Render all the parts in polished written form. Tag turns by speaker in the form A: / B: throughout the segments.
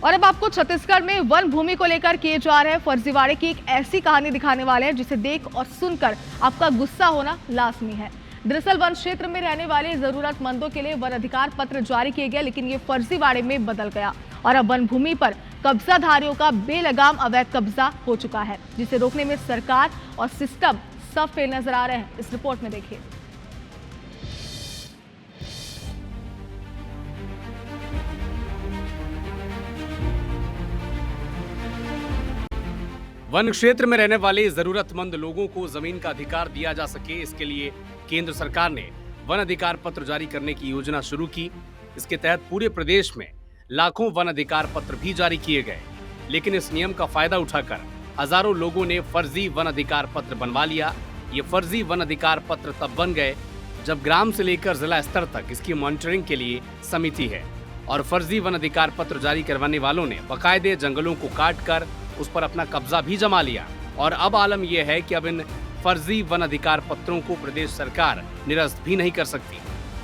A: और अब आपको छत्तीसगढ़ में वन भूमि को लेकर किए जा रहे फर्जीवाड़े की एक ऐसी कहानी दिखाने वाले हैं जिसे देख और सुनकर आपका गुस्सा होना लाजमी है। दरअसल वन क्षेत्र में रहने वाले जरूरतमंदों के लिए वन अधिकार पत्र जारी किए गए, लेकिन ये फर्जीवाड़े में बदल गया और अब वन भूमि पर कब्जाधारियों का बेलगाम अवैध कब्जा हो चुका है, जिसे रोकने में सरकार और सिस्टम सब फेल नजर आ रहे हैं। इस रिपोर्ट में देखिए।
B: वन क्षेत्र में रहने वाले जरूरतमंद लोगों को जमीन का अधिकार दिया जा सके, इसके लिए केंद्र सरकार ने वन अधिकार पत्र जारी करने की योजना शुरू की। इसके तहत पूरे प्रदेश में लाखों वन अधिकार पत्र भी जारी किए गए, लेकिन इस नियम का फायदा उठाकर हजारों लोगों ने फर्जी वन अधिकार पत्र बनवा लिया। ये फर्जी वन अधिकार पत्र तब बन गए जब ग्राम से लेकर जिला स्तर तक इसकी मॉनिटरिंग के लिए समिति है और फर्जी वन अधिकार पत्र जारी करवाने वालों ने बाकायदे जंगलों को काट कर उस पर अपना कब्जा भी जमा लिया। और अब आलम यह है कि अब इन फर्जी वन अधिकार पत्रों को प्रदेश सरकार निरस्त भी नहीं कर सकती।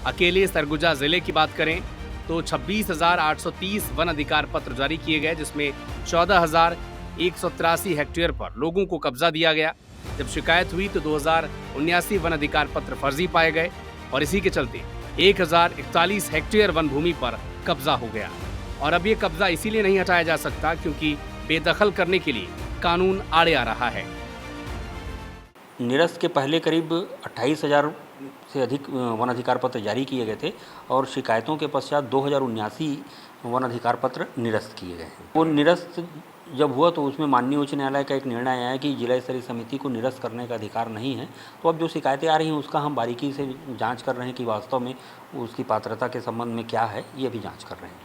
B: अकेले सरगुजा जिले की बात करें तो 26,830 वन अधिकार पत्र जारी किए गए, जिसमें 14,183 हेक्टेयर पर लोगों को कब्जा दिया गया। जब शिकायत हुई तो 2,079 वन अधिकार पत्र फर्जी पाए गए और इसी के चलते 1,041 हेक्टेयर वन भूमि पर कब्जा हो गया। और अब ये कब्जा इसीलिए नहीं हटाया जा सकता क्योंकि बेदखल करने के लिए कानून आड़े आ रहा है।
C: निरस्त के पहले करीब 28,000 से अधिक वन अधिकार पत्र जारी किए गए थे और शिकायतों के पश्चात 2,079 वन अधिकार पत्र निरस्त किए गए हैं। वो निरस्त जब हुआ तो उसमें माननीय उच्च न्यायालय का एक निर्णय आया है कि जिला स्तरीय समिति को निरस्त करने का अधिकार नहीं है। तो अब जो शिकायतें आ रही हैं उसका हम बारीकी से जाँच कर रहे हैं कि वास्तव में उसकी पात्रता के संबंध में क्या है, ये भी जाँच कर रहे हैं।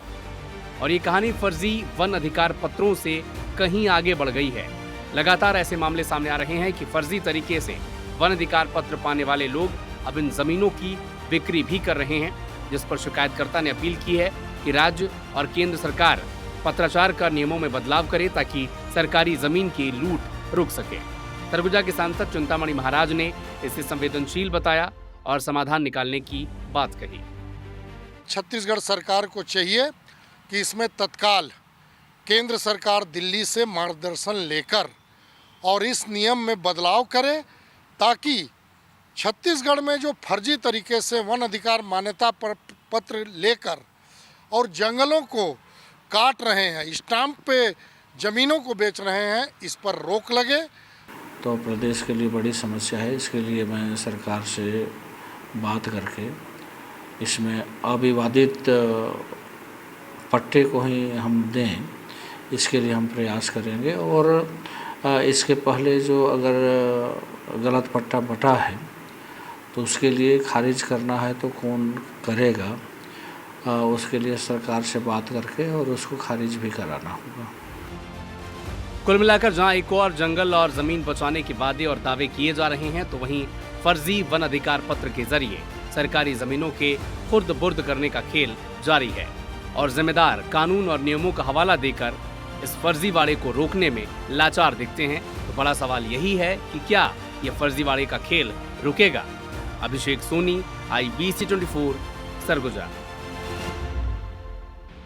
B: और ये कहानी फर्जी वन अधिकार पत्रों से कहीं आगे बढ़ गई है। लगातार ऐसे मामले सामने आ रहे हैं कि फर्जी तरीके से वन अधिकार पत्र पाने वाले लोग अब इन जमीनों की बिक्री भी कर रहे हैं, जिस पर शिकायतकर्ता ने अपील की है कि राज्य और केंद्र सरकार पत्राचार कर नियमों में बदलाव करे ताकि सरकारी जमीन की लूट रुक सके। सरगुजा के सांसद चिंतामणि महाराज ने इसे संवेदनशील बताया और समाधान निकालने की बात कही।
D: छत्तीसगढ़ सरकार को चाहिए कि इसमें तत्काल केंद्र सरकार दिल्ली से मार्गदर्शन लेकर और इस नियम में बदलाव करे ताकि छत्तीसगढ़ में जो फर्जी तरीके से वन अधिकार मान्यता पत्र लेकर और जंगलों को काट रहे हैं, स्टाम्प पे ज़मीनों को बेच रहे हैं, इस पर रोक लगे।
E: तो प्रदेश के लिए बड़ी समस्या है। इसके लिए मैं सरकार से बात करके इसमें अविवादित पट्टे को ही हम दें, इसके लिए हम प्रयास करेंगे। और इसके पहले जो अगर गलत पट्टा बटा है तो उसके लिए खारिज करना है तो कौन करेगा, उसके लिए सरकार से बात करके और उसको खारिज भी कराना होगा।
B: कुल मिलाकर जहां एक और जंगल और जमीन बचाने के वादे और दावे किए जा रहे हैं, तो वहीं फर्जी वन अधिकार पत्र के जरिए सरकारी जमीनों के खुर्द बुर्द करने का खेल जारी है और जिम्मेदार कानून और नियमों का हवाला देकर इस फर्जीवाड़े को रोकने में लाचार दिखते हैं। तो बड़ा सवाल यही है कि क्या ये फर्जीवाड़े का खेल रुकेगा। अभिषेक सोनी, IBC 24, सरगुजा।